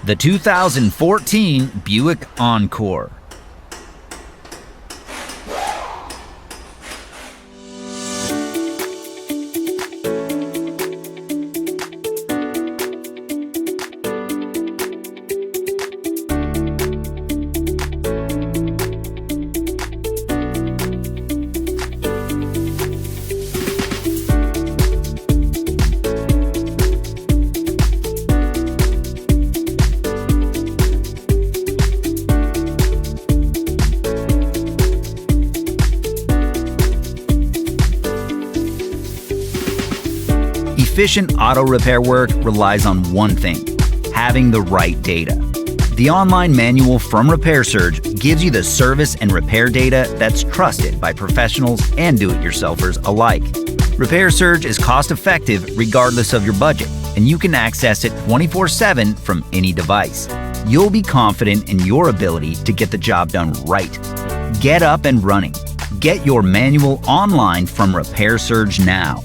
The 2014 Buick Encore. Efficient auto repair work relies on one thing: having the right data. The online manual from RepairSurge gives you the service and repair data that's trusted by professionals and do-it-yourselfers alike. RepairSurge is cost-effective regardless of your budget, and you can access it 24/7 from any device. You'll be confident in your ability to get the job done right. Get up and running. Get your manual online from RepairSurge now.